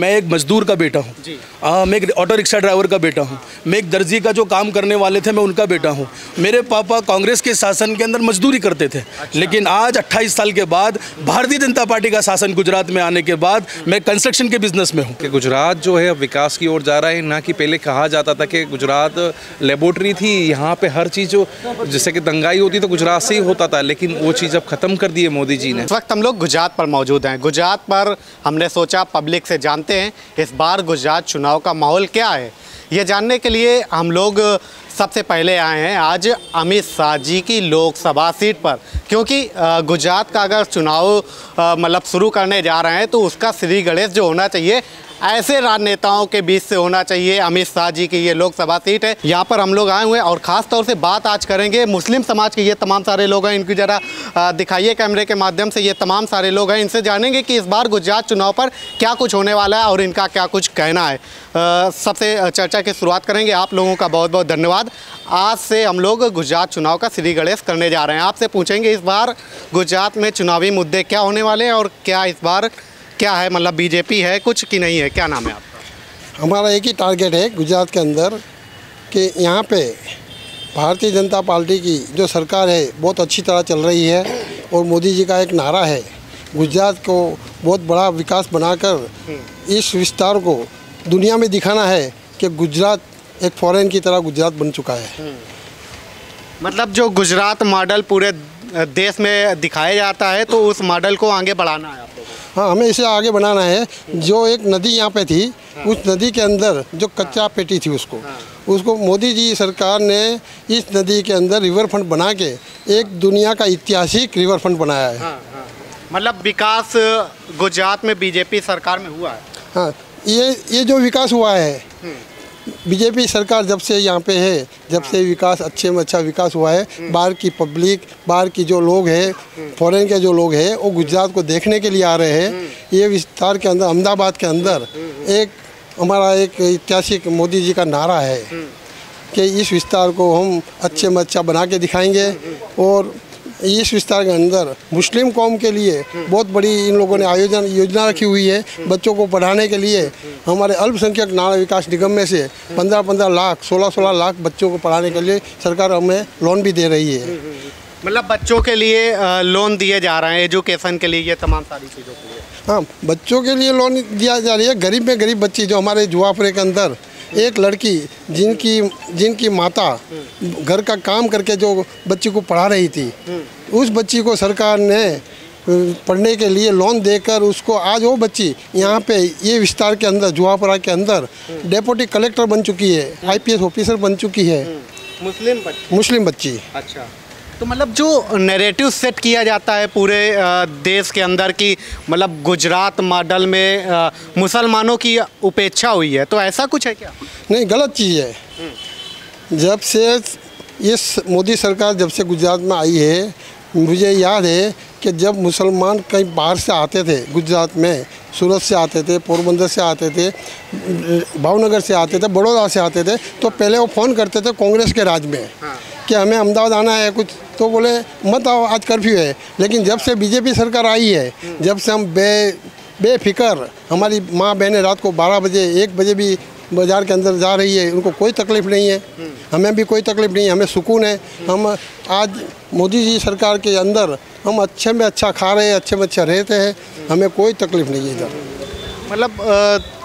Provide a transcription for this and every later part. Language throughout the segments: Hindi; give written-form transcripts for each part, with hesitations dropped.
मैं एक मजदूर का बेटा हूँ, मैं एक ऑटो रिक्शा ड्राइवर का बेटा हूँ, मैं एक दर्जी का जो काम करने वाले थे मैं उनका बेटा हूँ। मेरे पापा कांग्रेस के शासन के अंदर मजदूरी करते थे। लेकिन आज 28 साल के बाद भारतीय जनता पार्टी का शासन गुजरात में आने के बाद मैं कंस्ट्रक्शन के बिजनेस में हूँ। कि गुजरात जो है अब विकास की ओर जा रहा है, ना कि पहले कहा जाता था कि गुजरात लेबोरेटरी थी, यहाँ पे हर चीज़ जो जैसे कि दंगाई होती तो गुजरात से ही होता था, लेकिन वो चीज़ अब ख़त्म कर दी है मोदी जी ने। इस वक्त हम लोग गुजरात पर मौजूद हैं। गुजरात पर हमने सोचा पब्लिक से जानते हैं इस बार गुजरात चुनाव का माहौल क्या है। ये जानने के लिए हम लोग सबसे पहले आए हैं आज अमित शाह जी की लोकसभा सीट पर, क्योंकि गुजरात का अगर चुनाव मतलब शुरू करने जा रहे हैं तो उसका श्री गणेश जो होना चाहिए ऐसे राजनेताओं के बीच से होना चाहिए। अमित शाह जी की ये लोकसभा सीट है, यहाँ पर हम लोग आए हुए हैं और ख़ास तौर से बात आज करेंगे मुस्लिम समाज के। ये तमाम सारे लोग हैं, इनकी ज़रा दिखाइए कैमरे के माध्यम से। ये तमाम सारे लोग हैं, इनसे जानेंगे कि इस बार गुजरात चुनाव पर क्या कुछ होने वाला है और इनका क्या कुछ कहना है। सबसे चर्चा की शुरुआत करेंगे। आप लोगों का बहुत बहुत धन्यवाद। आज से हम लोग गुजरात चुनाव का श्री गणेश करने जा रहे हैं। आपसे पूछेंगे इस बार गुजरात में चुनावी मुद्दे क्या होने वाले हैं और क्या इस बार क्या है, मतलब बीजेपी है कुछ कि नहीं है। क्या नाम है आपका? हमारा एक ही टारगेट है गुजरात के अंदर कि यहाँ पे भारतीय जनता पार्टी की जो सरकार है बहुत अच्छी तरह चल रही है और मोदी जी का एक नारा है गुजरात को बहुत बड़ा विकास बनाकर इस विस्तार को दुनिया में दिखाना है कि गुजरात एक फॉरेन की तरह गुजरात बन चुका है। मतलब जो गुजरात मॉडल पूरे देश में दिखाया जाता है तो उस मॉडल को आगे बढ़ाना है आप लोगों को। हाँ, हमें इसे आगे बढ़ाना है। जो एक नदी यहाँ पे थी, उस नदी के अंदर जो कच्चा पेटी थी उसको मोदी जी सरकार ने इस नदी के अंदर रिवर फ्रंट बना के एक दुनिया का ऐतिहासिक रिवर फ्रंट बनाया है। मतलब विकास गुजरात में बीजेपी सरकार में हुआ है। हाँ, ये जो विकास हुआ है बीजेपी सरकार जब से यहाँ पे है, जब से विकास अच्छे में अच्छा विकास हुआ है। बाहर की पब्लिक, बाहर की जो लोग हैं, फॉरेन के जो लोग हैं वो गुजरात को देखने के लिए आ रहे हैं। ये विस्तार के अंदर अहमदाबाद के अंदर एक हमारा एक ऐतिहासिक मोदी जी का नारा है कि इस विस्तार को हम अच्छे में अच्छा बना के दिखाएंगे। और इस विस्तार के अंदर मुस्लिम कौम के लिए बहुत बड़ी इन लोगों ने योजना रखी हुई है। बच्चों को पढ़ाने के लिए हमारे अल्पसंख्यक नागरिक विकास निगम में से 15-15 लाख 16-16 लाख बच्चों को पढ़ाने के लिए सरकार हमें लोन भी दे रही है। मतलब बच्चों के लिए लोन दिए जा रहे हैं, एजुकेशन के लिए, ये तमाम सारी चीज़ों के लिए। हाँ, बच्चों के लिए लोन दिया जा रही है। गरीब में गरीब बच्ची जो हमारे जुआपुरे के अंदर एक लड़की जिनकी माता घर का काम करके जो बच्ची को पढ़ा रही थी, उस बच्ची को सरकार ने पढ़ने के लिए लोन देकर उसको आज वो बच्ची यहाँ पे ये विस्तार के अंदर जुआपुरा के अंदर डेप्यूटी कलेक्टर बन चुकी है, IPS ऑफिसर बन चुकी है। मुस्लिम बच्ची। अच्छा, तो मतलब जो नैरेटिव सेट किया जाता है पूरे देश के अंदर की मतलब गुजरात मॉडल में मुसलमानों की उपेक्षा हुई है, तो ऐसा कुछ है क्या? नहीं, गलत चीज़ है। जब से इस मोदी सरकार जब से गुजरात में आई है, मुझे याद है कि जब मुसलमान कहीं बाहर से आते थे गुजरात में, सूरत से आते थे, पोरबंदर से आते थे, भावनगर से आते थे, बड़ौदा से आते थे, तो पहले वो फ़ोन करते थे कांग्रेस के राज में कि हमें अहमदाबाद आना है कुछ, तो बोले मत आओ आज कर्फ्यू है। लेकिन जब से बीजेपी सरकार आई है, जब से हम बेफिक्र, हमारी माँ बहनें रात को 12 बजे 1 बजे भी बाज़ार के अंदर जा रही है, उनको कोई तकलीफ़ नहीं है, हमें भी कोई तकलीफ़ नहीं है, हमें सुकून है। हम आज मोदी जी सरकार के अंदर हम अच्छे में अच्छा खा रहे हैं, अच्छे में अच्छा रहते हैं, हमें कोई तकलीफ़ नहीं है इधर। मतलब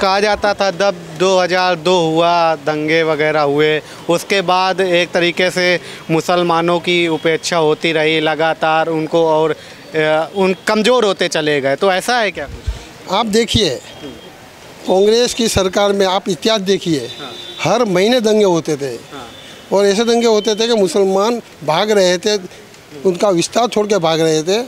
कहा जाता था जब 2002 हुआ, दंगे वगैरह हुए, उसके बाद एक तरीके से मुसलमानों की उपेक्षा होती रही लगातार उनको, और उन कमज़ोर होते चले गए, तो ऐसा है क्या? आप देखिए कांग्रेस की सरकार में आप इतिहास देखिए, हर महीने दंगे होते थे और ऐसे दंगे होते थे कि मुसलमान भाग रहे थे, उनका विस्तार छोड़ के भाग रहे थे।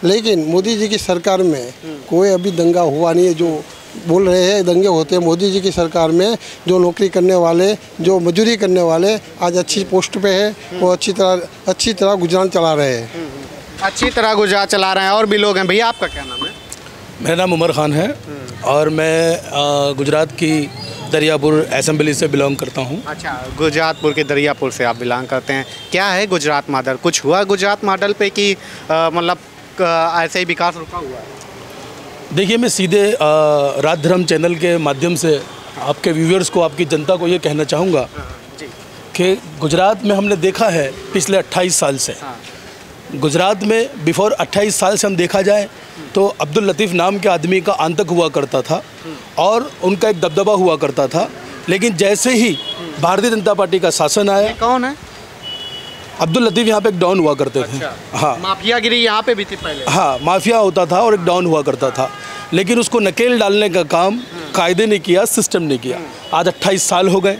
लेकिन मोदी जी की सरकार में कोई अभी दंगा हुआ नहीं है। जो बोल रहे हैं दंगे होते हैं, मोदी जी की सरकार में जो नौकरी करने वाले, जो मजदूरी करने वाले आज अच्छी पोस्ट पे है, वो अच्छी तरह गुजरात चला रहे हैं। अच्छी तरह गुजरात चला रहे हैं। और भी लोग हैं। भैया आपका क्या नाम है? मेरा नाम उमर खान है और मैं गुजरात की दरियापुर असेंबली से बिलोंग करता हूँ। अच्छा, गुजरातपुर के दरियापुर से आप बिलोंग करते हैं। क्या है गुजरात मॉडल? कुछ हुआ गुजरात मॉडल पे कि मतलब ऐसे ही विकास रुका हुआ है? देखिए, मैं सीधे राज धर्म चैनल के माध्यम से आपके व्यूअर्स को, आपकी जनता को ये कहना चाहूँगा कि गुजरात में हमने देखा है पिछले 28 साल से, गुजरात में बिफोर 28 साल से हम देखा जाए तो अब्दुल लतीफ़ नाम के आदमी का आतंक हुआ करता था और उनका एक दबदबा हुआ करता था। लेकिन जैसे ही भारतीय जनता पार्टी का शासन आया, कौन है अब्दुल लतीफ़ यहाँ पे एक डॉन हुआ करते थे। हाँ, माफियागिरी यहाँ पे भी थी पहले। हाँ, माफिया होता था और एक डॉन हुआ करता था, लेकिन उसको नकेल डालने का काम कायदे ने किया, सिस्टम ने किया। आज 28 साल हो गए,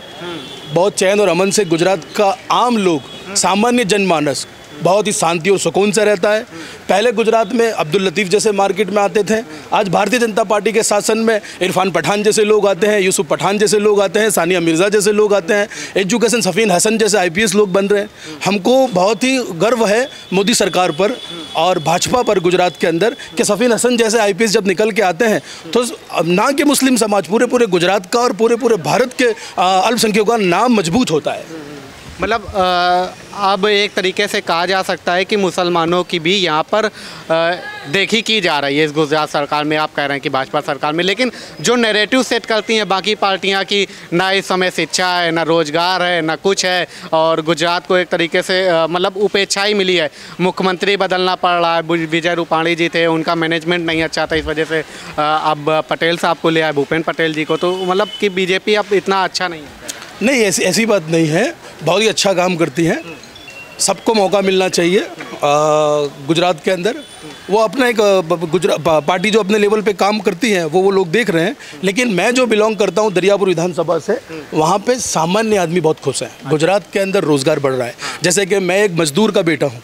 बहुत चैन और अमन से गुजरात का आम लोग, सामान्य जनमानस बहुत ही शांति और सुकून से रहता है। पहले गुजरात में अब्दुल लतीफ़ जैसे मार्केट में आते थे, आज भारतीय जनता पार्टी के शासन में इरफान पठान जैसे लोग आते हैं, यूसुफ पठान जैसे लोग आते हैं, सानिया मिर्ज़ा जैसे लोग आते हैं, एजुकेशन सफ़ीन हसन जैसे IPS लोग बन रहे हैं। हमको बहुत ही गर्व है मोदी सरकार पर और भाजपा पर गुजरात के अंदर कि सफ़ीन हसन जैसे IPS जब निकल के आते हैं तो ना कि मुस्लिम समाज, पूरे गुजरात का और पूरे भारत के अल्पसंख्यकों का नाम मजबूत होता है। मतलब अब एक तरीके से कहा जा सकता है कि मुसलमानों की भी यहाँ पर देखी की जा रही है इस गुजरात सरकार में। आप कह रहे हैं कि भाजपा सरकार में, लेकिन जो नैरेटिव सेट करती हैं बाकी पार्टियाँ की, ना इस समय शिक्षा है, ना रोजगार है, ना कुछ है, और गुजरात को एक तरीके से मतलब उपेक्षा ही मिली है। मुख्यमंत्री बदलना पड़ रहा है, विजय रूपाणी जी थे, उनका मैनेजमेंट नहीं अच्छा था, इस वजह से अब पटेल साहब को ले आए, भूपेन्द्र पटेल जी को, तो मतलब कि बीजेपी अब इतना अच्छा नहीं है। नहीं, ऐसी बात नहीं है, बहुत ही अच्छा काम करती हैं, सबको मौका मिलना चाहिए। गुजरात के अंदर वो अपना एक गुजरात पार्टी जो अपने लेवल पे काम करती है वो लोग देख रहे हैं, लेकिन मैं जो बिलोंग करता हूँ दरियापुर विधानसभा से, वहाँ पे सामान्य आदमी बहुत खुश है। गुजरात के अंदर रोज़गार बढ़ रहा है। जैसे कि मैं एक मजदूर का बेटा हूँ,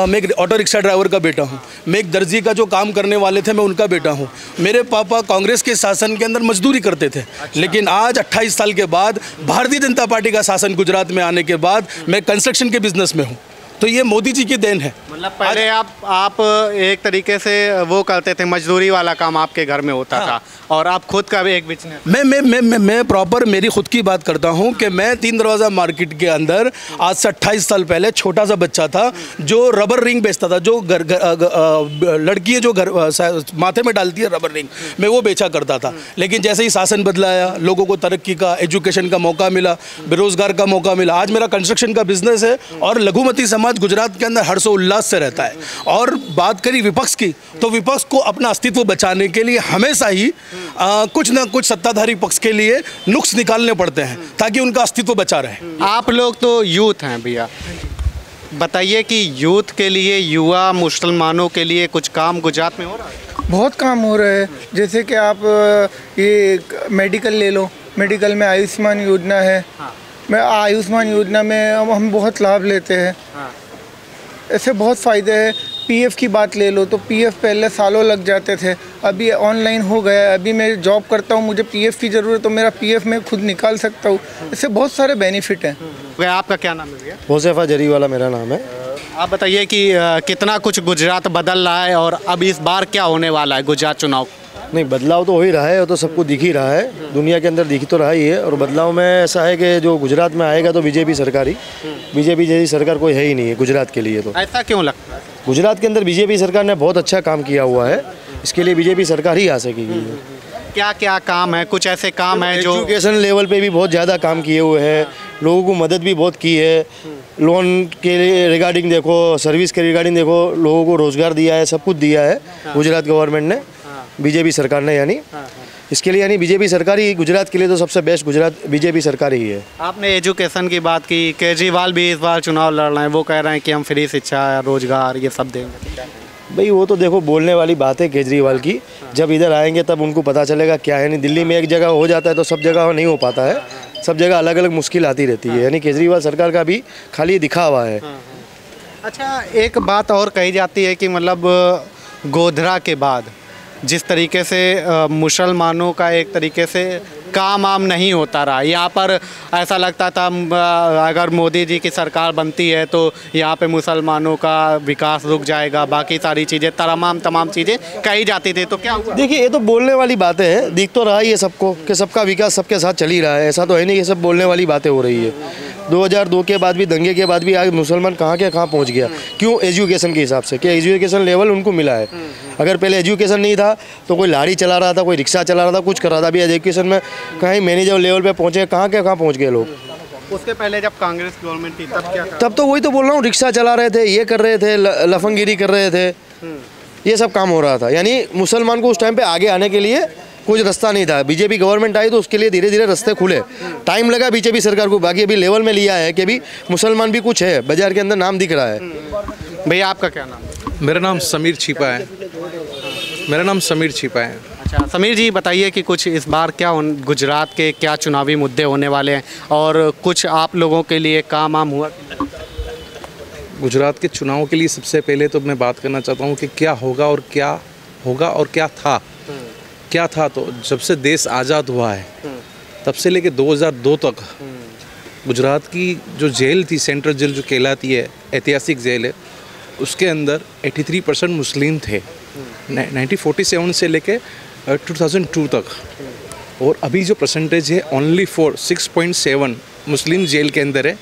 मैं एक ऑटो रिक्शा ड्राइवर का बेटा हूँ, मैं एक दर्जी का जो काम करने वाले थे मैं उनका बेटा हूँ। मेरे पापा कांग्रेस के शासन के अंदर मजदूरी करते थे, लेकिन आज 28 साल के बाद भारतीय जनता पार्टी का शासन गुजरात में आने के बाद मैं कंस्ट्रक्शन के बिजनेस में हूँ। तो ये मोदी जी की देन है। मतलब पहले आप एक तरीके से वो करते थे, मजदूरी वाला काम आपके घर में होता था, और आप खुद का भी एक बिजनेस। मैं प्रॉपर मेरी खुद की बात करता हूँ कि मैं 3 दरवाज़ा मार्केट के अंदर आज से 28 साल पहले छोटा सा बच्चा था जो रबर रिंग बेचता था, जो लड़की जो घर माथे में डालती है रबर रिंग, मैं वो बेचा करता था। लेकिन जैसे ही शासन बदलाया, लोगों को तरक्की का, एजुकेशन का मौका मिला, बेरोजगार का मौका मिला, आज मेरा कंस्ट्रक्शन का बिजनेस है और लघुमती समाज गुजरात के अंदर हर्षोल्लास से रहता है। और बात करी विपक्ष की, तो विपक्ष को अपना अस्तित्व बचाने के लिए हमेशा ही कुछ ना कुछ सत्ताधारी पक्ष के लिए नुक्स निकालने पड़ते हैं ताकि उनका अस्तित्व बचा रहे। आप लोग तो यूथ हैं भैया, बताइए कि यूथ के लिए, युवा मुसलमानों के लिए कुछ काम गुजरात में हो रहा है? बहुत काम हो रहा है। जैसे कि आप ये मेडिकल ले लो, मेडिकल में आयुष्मान योजना है। मैं आयुष्मान योजना में हम बहुत लाभ लेते हैं। ऐसे बहुत फ़ायदे हैं। पीएफ की बात ले लो तो पीएफ पहले सालों लग जाते थे, अभी ऑनलाइन हो गया। अभी मैं जॉब करता हूँ, मुझे पीएफ की ज़रूरत, तो मेरा पीएफ मैं खुद निकाल सकता हूँ। इससे बहुत सारे बेनिफिट हैं। आपका क्या नाम है भैया? होसेफा जरीवाला मेरा नाम है। आप बताइए कि कितना कुछ गुजरात बदल रहा है और अब इस बार क्या होने वाला है गुजरात चुनाव? नहीं, बदलाव तो हो ही रहा है, वो तो सबको दिख ही रहा है, दुनिया के अंदर दिख तो रहा ही है। और बदलाव में ऐसा है कि जो गुजरात में आएगा तो बीजेपी सरकार ही, बीजेपी जैसी सरकार कोई है ही नहीं है गुजरात के लिए। तो ऐसा क्यों लगता है? गुजरात के अंदर बीजेपी सरकार ने बहुत अच्छा काम किया हुआ है, इसके लिए बीजेपी सरकार ही आ सकेगी। क्या क्या काम है? कुछ ऐसे काम है जो एजुकेशन लेवल पे भी बहुत ज़्यादा काम किए हुए हैं, लोगों को मदद भी बहुत की है। लोन के रिगार्डिंग देखो, सर्विस के रिगार्डिंग देखो, लोगों को रोज़गार दिया है, सब कुछ दिया है गुजरात गवर्नमेंट ने, बीजेपी सरकार ने। यानी इसके लिए यानी बीजेपी सरकार ही गुजरात के लिए तो सबसे बेस्ट गुजरात बीजेपी सरकार ही है। आपने एजुकेशन की बात की, केजरीवाल भी इस बार चुनाव लड़ रहे हैं, वो कह रहे हैं कि हम फ्री शिक्षा, रोजगार ये सब देंगे। भाई वो तो देखो बोलने वाली बात है केजरीवाल की, जब इधर आएंगे तब उनको पता चलेगा क्या है। नहीं, दिल्ली में एक जगह हो जाता है तो सब जगह नहीं हो पाता है, सब जगह अलग अलग मुश्किल आती रहती है। यानी केजरीवाल सरकार का भी खाली दिखावा है। अच्छा, एक बात और कही जाती है कि मतलब गोधरा के बाद जिस तरीके से मुसलमानों का एक तरीके से काम आम नहीं होता रहा, यहाँ पर ऐसा लगता था अगर मोदी जी की सरकार बनती है तो यहाँ पे मुसलमानों का विकास रुक जाएगा, बाकी सारी चीज़ें तमाम चीज़ें कही जाती थी। तो क्या हुआ? देखिए, ये तो बोलने वाली बातें हैं, दिख तो रहा ही है सबको कि सबका विकास सबके साथ चल ही रहा है। ऐसा तो है नहीं, ये सब बोलने वाली बातें हो रही है। 2002 के बाद भी, दंगे के बाद भी आज मुसलमान कहाँ के कहाँ पहुँच गया। क्यों? एजुकेशन के हिसाब से, कि एजुकेशन लेवल उनको मिला है। अगर पहले एजुकेशन नहीं था तो कोई लाड़ी चला रहा था, कोई रिक्शा चला रहा था, कुछ कर रहा था। अभी एजुकेशन में कहीं मैनेजर लेवल पे पहुँचे, कहाँ के कहाँ पहुँच गए लोग। उसके पहले जब कांग्रेस गवर्नमेंट थी तब क्या था? तब तो वही तो बोल रहा हूँ, रिक्शा चला रहे थे, ये कर रहे थे, लफंगिरी कर रहे थे, ये सब काम हो रहा था। यानी मुसलमान को उस टाइम पे आगे आने के लिए कुछ रास्ता नहीं था। बीजेपी गवर्नमेंट आई तो उसके लिए धीरे धीरे रास्ते खुले। टाइम लगा बीजेपी सरकार को, बाकी अभी लेवल में लिया है कि अभी मुसलमान भी कुछ है, बाजार के अंदर नाम दिख रहा है। भैया आपका क्या नाम है? मेरा नाम समीर छिपा है। मेरा नाम समीर छिपा है। अच्छा समीर जी, बताइए कि कुछ इस बार क्या गुजरात के क्या चुनावी मुद्दे होने वाले हैं और कुछ आप लोगों के लिए काम आम हुआ? गुजरात के चुनाव के लिए सबसे पहले तो मैं बात करना चाहता हूँ कि क्या होगा और क्या था। क्या था तो जब से देश आज़ाद हुआ है तब से लेके 2002 तक गुजरात की जो जेल थी, सेंट्रल जेल जो कहलाती है, ऐतिहासिक जेल है, उसके अंदर 83% मुस्लिम थे 1947 से लेके 2002 तक। और अभी जो परसेंटेज है ओनली फॉर 6.7 मुस्लिम जेल के अंदर है।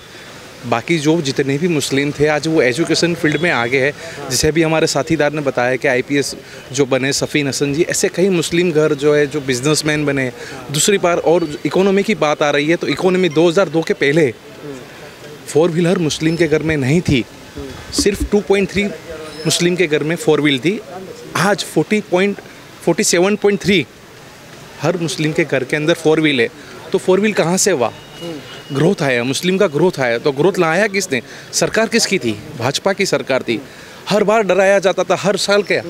बाकी जो जितने भी मुस्लिम थे आज वो एजुकेशन फील्ड में आगे है। जैसे भी हमारे साथीदार ने बताया कि IPS जो बने सफ़ीन हसन जी, ऐसे कई मुस्लिम घर जो है जो बिजनेसमैन बने। दूसरी बार और इकोनॉमी की बात आ रही है तो इकोनॉमी 2002 के पहले 4 व्हीलर मुस्लिम के घर में नहीं थी, सिर्फ 2.3 मुस्लिम के घर में 4 व्हील थी। आज 47.3 हर मुस्लिम के घर के अंदर 4 व्हील है। तो 4 व्हील कहाँ से हुआ? ग्रोथ आया, मुस्लिम का ग्रोथ आया। तो ग्रोथ लाया किसने? सरकार किसकी थी? भाजपा की सरकार थी। हर बार डराया जाता था, हर साल क्या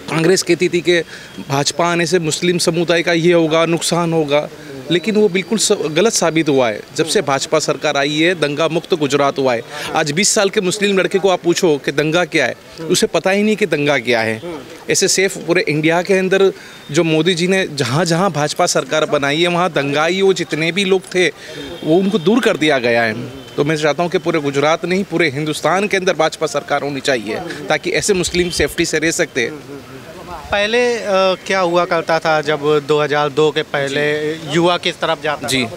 कांग्रेस कहती थी कि भाजपा आने से मुस्लिम समुदाय का ये होगा, नुकसान होगा, लेकिन वो बिल्कुल गलत साबित हुआ है। जब से भाजपा सरकार आई है दंगा मुक्त गुजरात हुआ है। आज 20 साल के मुस्लिम लड़के को आप पूछो कि दंगा क्या है, उसे पता ही नहीं कि दंगा क्या है। ऐसे सेफ पूरे इंडिया के अंदर जो मोदी जी ने जहाँ जहाँ भाजपा सरकार बनाई है वहाँ दंगाई वो जितने भी लोग थे वो उनको दूर कर दिया गया है। तो मैं चाहता हूँ कि पूरे गुजरात नहीं पूरे हिंदुस्तान के अंदर भाजपा सरकार होनी चाहिए ताकि ऐसे मुस्लिम सेफ्टी से रह सकते। पहले क्या हुआ करता था जब 2002 के पहले युवा किस तरफ जाता जी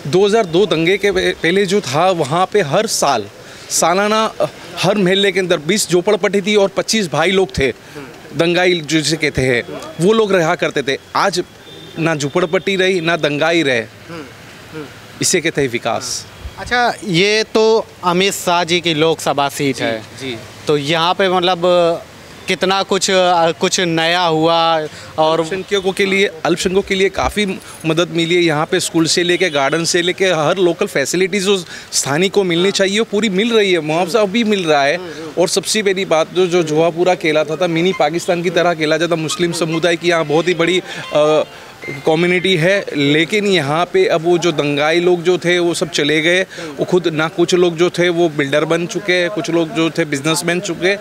2002 दंगे के पहले जो था वहाँ पे हर सालाना हर महल्ले के अंदर 20 झोपड़पट्टी थी और 25 भाई लोग थे, दंगाई जिसे कहते हैं, वो लोग रहा करते थे। आज ना झोपड़पट्टी रही ना दंगाई रहे, इसे कहते हैं विकास। अच्छा, ये तो अमित शाह जी की लोकसभा सीट है जी, तो यहाँ पे मतलब कितना कुछ नया हुआ और अल्पसंख्यकों के लिए काफ़ी मदद मिली है। यहाँ पे स्कूल से लेके गार्डन से लेके हर लोकल फैसिलिटीज़ जो स्थानीय को मिलनी चाहिए वो पूरी मिल रही है, मुआवजा भी मिल रहा है। और सबसे बड़ी बात जो जुआपुरा कहलाता था मिनी पाकिस्तान की तरह कहला जाता, मुस्लिम समुदाय की यहाँ बहुत ही बड़ी कम्युनिटी है, लेकिन यहाँ पे अब वो जो दंगाई लोग जो थे वो सब चले गए। वो खुद ना कुछ लोग जो थे वो बिल्डर बन चुके, कुछ लोग जो थे बिजनेसमैन चुके।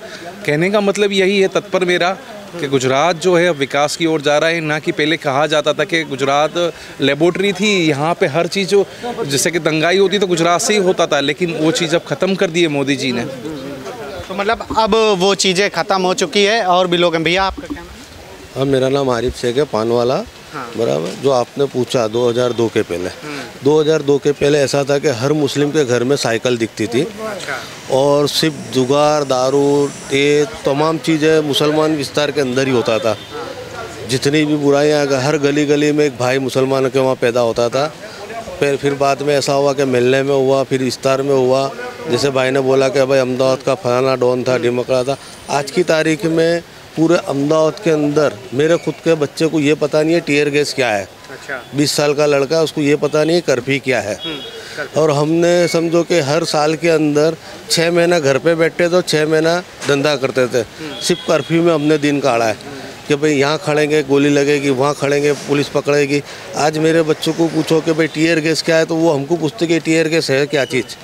कहने का मतलब यही है तत्पर मेरा कि गुजरात जो है अब विकास की ओर जा रहा है। ना कि पहले कहा जाता था कि गुजरात लेबोरेटरी थी, यहाँ पे हर चीज़ जो जैसे कि दंगाई होती तो गुजरात से ही होता था, लेकिन वो चीज़ अब ख़त्म कर दी है मोदी जी ने। तो मतलब अब वो चीज़ें ख़त्म हो चुकी है और भी लोग हैं। भैया आपका क्या नाम है? मेरा नाम आरिफ शेख है, पानवाला। बराबर, जो आपने पूछा 2002 के पहले, 2002 के पहले ऐसा था कि हर मुस्लिम के घर में साइकिल दिखती थी और सिर्फ जुगार, दारू, ये तमाम चीज़ें मुसलमान विस्तार के अंदर ही होता था। जितनी भी बुराइयाँ हर गली गली में एक भाई मुसलमान के वहाँ पैदा होता था। फिर बाद में ऐसा हुआ कि मिलने में हुआ, फिर इस्तार में हुआ। जैसे भाई ने बोला कि भाई अहमदाबाद का फलाना डॉन था, ढिमकड़ा था। आज की तारीख में पूरे अहमदाबाद के अंदर मेरे खुद के बच्चे को ये पता नहीं है टीयर गैस क्या है। अच्छा। 20 साल का लड़का, उसको ये पता नहीं है कर्फ्यू क्या है। और हमने समझो कि हर साल के अंदर 6 महीना घर पे बैठे तो 6 महीना धंधा करते थे। सिर्फ कर्फ्यू में हमने दिन काढ़ा है कि भाई यहाँ खड़ेंगे गोली लगेगी, वहाँ खड़ेंगे पुलिस पकड़ेगी। आज मेरे बच्चों को पूछो कि भाई टीयर गैस क्या है तो वो हमको पूछते कि टीयर गैस है क्या चीज़,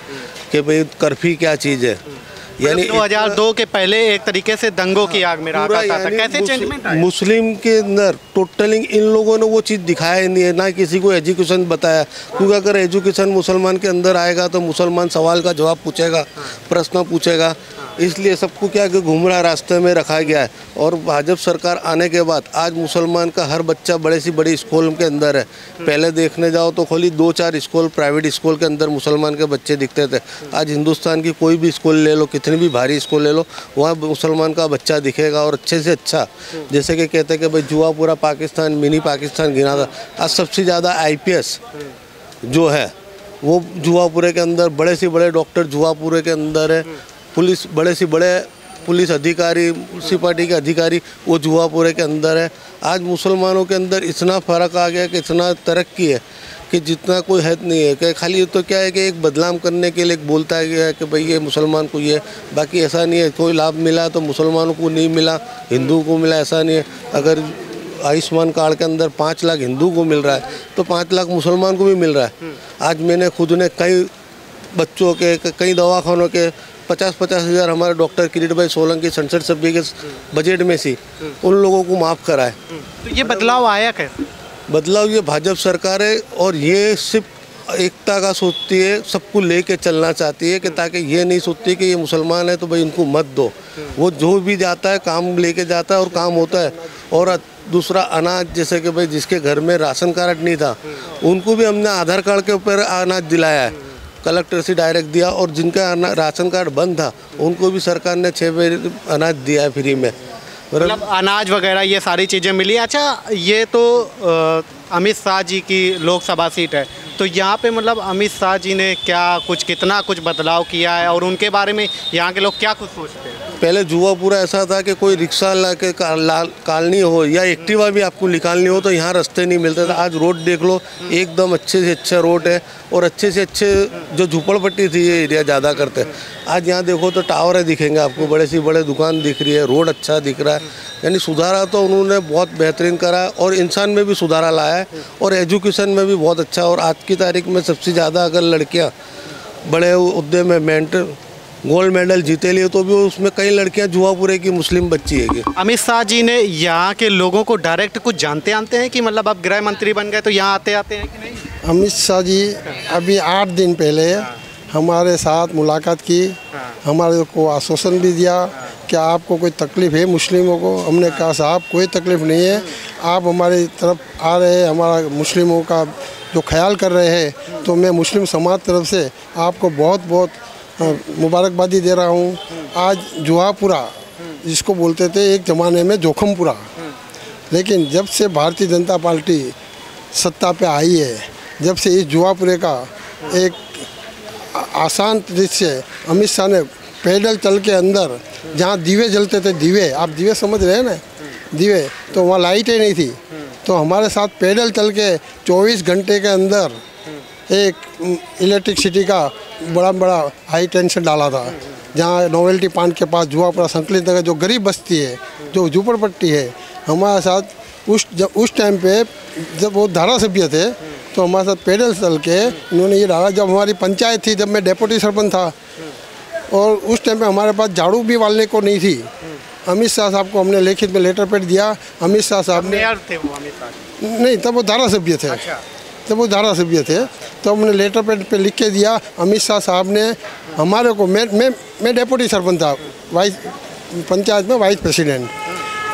कि भाई कर्फ्यू क्या चीज़ है। यानी 2002 के पहले एक तरीके से दंगों की आग में रहा था। कैसे चेंजमेंट आया? मुस्लिम के अंदर टोटली इन लोगों ने वो चीज़ दिखाया ही नहीं है, ना किसी को एजुकेशन बताया। क्योंकि अगर एजुकेशन मुसलमान के अंदर आएगा तो मुसलमान सवाल का जवाब पूछेगा, प्रश्न पूछेगा। इसलिए सबको क्या कि गुमराह रास्ते में रखा गया है। और भाजपा सरकार आने के बाद आज मुसलमान का हर बच्चा बड़े से बड़ी स्कूल के अंदर है। पहले देखने जाओ तो खाली 2-4 स्कूल प्राइवेट स्कूल के अंदर मुसलमान के बच्चे दिखते थे। आज हिंदुस्तान की कोई भी स्कूल ले लो, कितनी भी भारी स्कूल ले लो, वहाँ मुसलमान का बच्चा दिखेगा और अच्छे से अच्छा। जैसे कि कहते हैं कि भाई जुआपुरा पाकिस्तान, मिनी पाकिस्तान गिना था। आज सबसे ज़्यादा IPS जो है वो जुआपुरे के अंदर, बड़े से बड़े डॉक्टर जुआपुरे के अंदर है। पुलिस, बड़े से बड़े पुलिस अधिकारी, म्यूनसिपालिटी के अधिकारी वो जुआपुरे के अंदर है। आज मुसलमानों के अंदर इतना फ़र्क आ गया कि इतना तरक्की है कि जितना कोई हद नहीं है। कि खाली तो क्या है कि एक बदनाम करने के लिए बोलता है कि भाई ये मुसलमान को ये, बाकी ऐसा नहीं है। कोई लाभ मिला तो मुसलमानों को नहीं मिला, हिंदू को मिला, ऐसा नहीं है। अगर आयुष्मान कार्ड के अंदर 5 लाख हिंदू को मिल रहा है तो 5 लाख मुसलमान को भी मिल रहा है। आज मैंने खुद ने कई बच्चों के, कई दवाखानों के 50-50 हज़ार हमारे डॉक्टर किरीट भाई सोलंकी संसद सभ्य के बजट में से उन लोगों को माफ़ करा है। तो ये बदलाव आया कैसे? बदलाव ये भाजपा सरकार है और ये सिर्फ एकता का सोचती है, सबको लेके चलना चाहती है कि ताकि ये नहीं सोचती कि ये मुसलमान है तो भाई इनको मत दो। वो जो भी जाता है काम लेके जाता है और काम होता है। और दूसरा अनाज, जैसे कि भाई जिसके घर में राशन कार्ड नहीं था उनको भी हमने आधार कार्ड के ऊपर अनाज दिलाया है, कलेक्टर से डायरेक्ट दिया। और जिनका राशन कार्ड बंद था उनको भी सरकार ने 6 बार अनाज दिया है फ्री में, मतलब अनाज वगैरह ये सारी चीज़ें मिली। अच्छा, ये तो अमित शाह जी की लोकसभा सीट है, तो यहाँ पे मतलब अमित शाह जी ने क्या कितना कुछ बदलाव किया है और उनके बारे में यहाँ के लोग क्या कुछ सोचते हैं? पहले जुआपुरा ऐसा था कि कोई रिक्शा ला के निकालनी हो या एक्टिवा भी आपको निकालनी हो तो यहाँ रास्ते नहीं मिलते थे। आज रोड देख लो, एकदम अच्छे से अच्छा रोड है और अच्छे से अच्छे जो झुपड़पट्टी थी ये एरिया ज़्यादा करते। आज यहाँ देखो तो टावर दिखेंगे आपको, बड़े से बड़े दुकान दिख रही है, रोड अच्छा दिख रहा है। यानी सुधारा तो उन्होंने बहुत बेहतरीन करा और इंसान में भी सुधारा लाया है और एजुकेशन में भी बहुत अच्छा। और आज की तारीख में सबसे ज़्यादा अगर लड़कियाँ बड़े उद्दे में गोल्ड मेडल जीते लिए तो भी उसमें कई लड़कियां जुआपुरे की मुस्लिम बच्ची है। अमित शाह जी ने यहाँ के लोगों को डायरेक्ट कुछ जानते हैं कि मतलब अब गृह मंत्री बन गए तो यहाँ आते हैं कि नहीं? अमित शाह जी अभी 8 दिन पहले हमारे साथ मुलाकात की, हमारे को आश्वासन भी दिया कि आपको कोई तकलीफ़ है मुस्लिमों को। हमने कहा साहब कोई तकलीफ़ नहीं है, आप हमारी तरफ आ रहे हैं, हमारा मुस्लिमों का जो ख्याल कर रहे हैं, तो मैं मुस्लिम समाज तरफ से आपको बहुत बहुत मुबारकबादी दे रहा हूँ। आज जुआपुरा जिसको बोलते थे एक ज़माने में जोखमपुरा, लेकिन जब से भारतीय जनता पार्टी सत्ता पे आई है, जब से इस जुआपुरे का एक आसान तरीके से अमित शाह ने पैदल चल के अंदर जहाँ दीवे जलते थे, दीवे आप दीवे समझ रहे हैं ना, दीवे तो वहाँ लाइटें नहीं थी, तो हमारे साथ पैदल चल के 24 घंटे के अंदर एक इलेक्ट्रिसिटी का बड़ा हाई टेंशन डाला था। जहाँ नोवेल्टी पार्क के पास जुआपुरा संकलित नगर जो गरीब बस्ती है, जो झुपड़पट्टी है, हमारे साथ उस टाइम पे जब वो धारासभ्य थे तो हमारे साथ पैदल चल के इन्होंने ये डाला। जब हमारी पंचायत थी, जब मैं डेप्यूटी सरपंच था और उस टाइम पे हमारे पास झाड़ू भी वालने को नहीं थी, अमित शाह साहब को हमने लिखित में लेटर पैड दिया। अमित शाह साहब ने नहीं, तब वो धारासभ्य थे, तब वो धारासभ्य थे, तो हमने लेटर पैड पे लिख के दिया। अमित शाह साहब ने हमारे को, मैं डेप्यूटी सरपंच था, वाइस पंचायत में वाइस प्रेसिडेंट,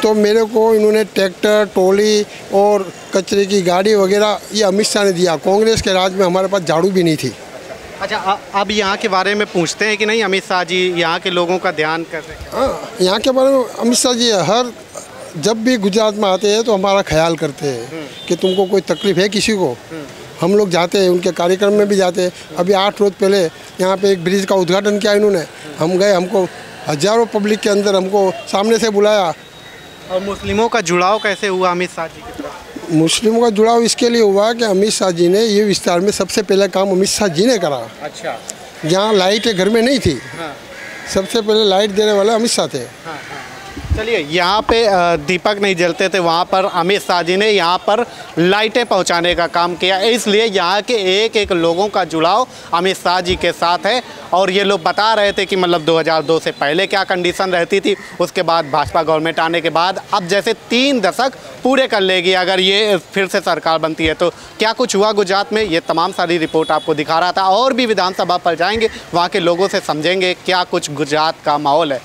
तो मेरे को इन्होंने ट्रैक्टर, ट्रॉली और कचरे की गाड़ी वगैरह ये अमित शाह ने दिया। कांग्रेस के राज में हमारे पास झाड़ू भी नहीं थी। अच्छा, अब यहाँ के बारे में पूछते हैं कि नहीं अमित शाह जी यहाँ के लोगों का ध्यान कैसे? हाँ, यहाँ के बारे में अमित शाह जी हर जब भी गुजरात में आते हैं तो हमारा ख्याल करते हैं कि तुमको कोई तकलीफ़ है किसी को। हम लोग जाते हैं, उनके कार्यक्रम में भी जाते हैं। अभी 8 रोज़ पहले यहाँ पे एक ब्रिज का उद्घाटन किया इन्होंने, हम गए, हमको हज़ारों पब्लिक के अंदर हमको सामने से बुलाया। और मुस्लिमों का जुड़ाव कैसे हुआ अमित शाह जी की तरफ? मुस्लिमों का जुड़ाव इसके लिए हुआ कि अमित शाह जी ने ये विस्तार में सबसे पहले काम अमित शाह जी ने करा। अच्छा, जहाँ लाइटें घर में नहीं थी, सबसे पहले लाइट देने वाले अमित शाह थे। चलिए, यहाँ पे दीपक नहीं जलते थे, वहाँ पर अमित शाह जी ने यहाँ पर लाइटें पहुँचाने का काम किया, इसलिए यहाँ के एक एक लोगों का जुड़ाव अमित शाह जी के साथ है। और ये लोग बता रहे थे कि मतलब 2002 से पहले क्या कंडीशन रहती थी, उसके बाद भाजपा गवर्नमेंट आने के बाद अब जैसे 3 दशक पूरे कर लेगी अगर ये फिर से सरकार बनती है तो। क्या कुछ हुआ गुजरात में, ये तमाम सारी रिपोर्ट आपको दिखा रहा था। और भी विधानसभा पर जाएंगे, वहाँ के लोगों से समझेंगे क्या कुछ गुजरात का माहौल है।